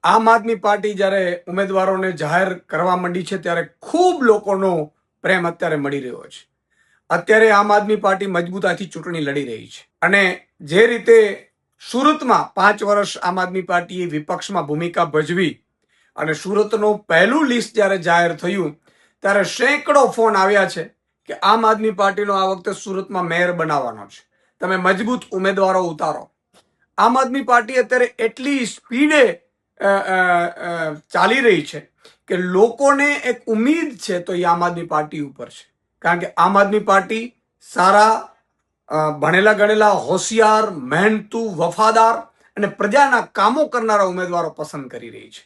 આમ આદમી પાર્ટી જ્યારે ઉમેદવારોને જાહેર કરવા માંડી છે ત્યારે ખૂબ લોકોનો પ્રેમ અત્યારે મળી રહ્યો છે. અત્યારે આમ આદમી પાર્ટી મજબૂતાઈથી ચૂંટણી લડી રહી છે અને જે રીતે સુરતમાં 5 વર્ષ આમ આદમી પાર્ટીએ વિપક્ષમાં ભૂમિકા ભજવી અને સુરતનું પહેલું લિસ્ટ જ્યારે જાહેર થયું ત્યારે સેંકડો ફોન આવ્યા છે કે આમ આદમી પાર્ટીનો આ વખતે સુરતમાં મેયર બનાવવાનો છે, તમે મજબૂત ઉમેદવારો ઉતારો. આમ આદમી પાર્ટી અત્યારે એટલી સ્પીડે ચાલી રહી છે કે લોકોને એક ઉમ્મીદ છે તો એ આમ આદમી પાર્ટી ઉપર છે. કારણ કે આમ આદમી પાર્ટી સારા ભણેલા ગણેલા હોશિયાર મહેનતુ વફાદાર અને પ્રજાના કામો કરનારા ઉમેદવારો પસંદ કરી રહી છે.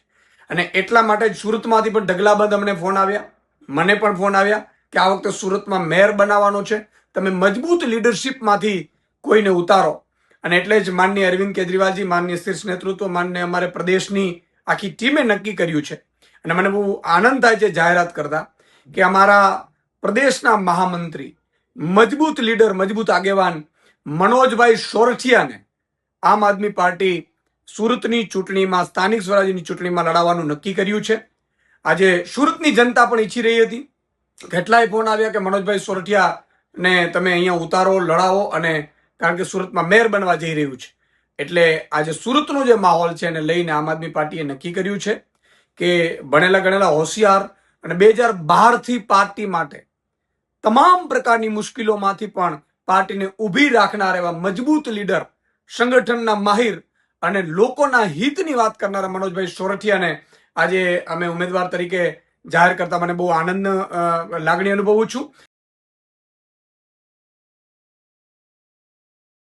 અને એટલા માટે જ સુરતમાંથી પણ ઢગલાબંધ અમને ફોન આવ્યા, મને પણ ફોન આવ્યા કે આ વખતે સુરતમાં મેયર બનાવવાનો છે, તમે મજબૂત લીડરશીપમાંથી કોઈને ઉતારો. અને એટલે જ માનનીય અરવિંદ કેજરીવાલજી, માનનીય શીર્ષ નેતૃત્વ, માનનીય અમારે પ્રદેશની આખી ટીમે નક્કી કર્યું છે. અને મને બહુ આનંદ થાય છે જાહેરાત કરતા કે અમારા પ્રદેશના મહામંત્રી, મજબૂત લીડર, મજબૂત આગેવાન મનોજભાઈ સોરઠિયાને આમ આદમી પાર્ટી સુરતની ચૂંટણીમાં, સ્થાનિક સ્વરાજ્યની ચૂંટણીમાં લડાવવાનું નક્કી કર્યું છે. આજે સુરતની જનતા પણ ઈચ્છી રહી હતી. કેટલાય ફોન આવ્યા કે મનોજભાઈ સોરઠિયાને તમે અહીંયા ઉતારો, લડાવો, અને કારણ કે સુરતમાં મેયર બનવા જઈ રહ્યું છે. એટલે આજે સુરતનો જે માહોલ છે એને લઈને આમ આદમી પાર્ટીએ નક્કી કર્યું છે કે ભણેલા ગણેલા હોશિયાર અને 2012થી પાર્ટી માટે તમામ પ્રકારની મુશ્કેલીઓમાંથી પણ પાર્ટીને ઊભી રાખનાર એવા મજબૂત લીડર, સંગઠનના માહિર અને લોકોના હિતની વાત કરનારા મનોજભાઈ સોરઠિયાને આજે અમે ઉમેદવાર તરીકે જાહેર કરતા મને બહુ આનંદ લાગણી અનુભવું છું.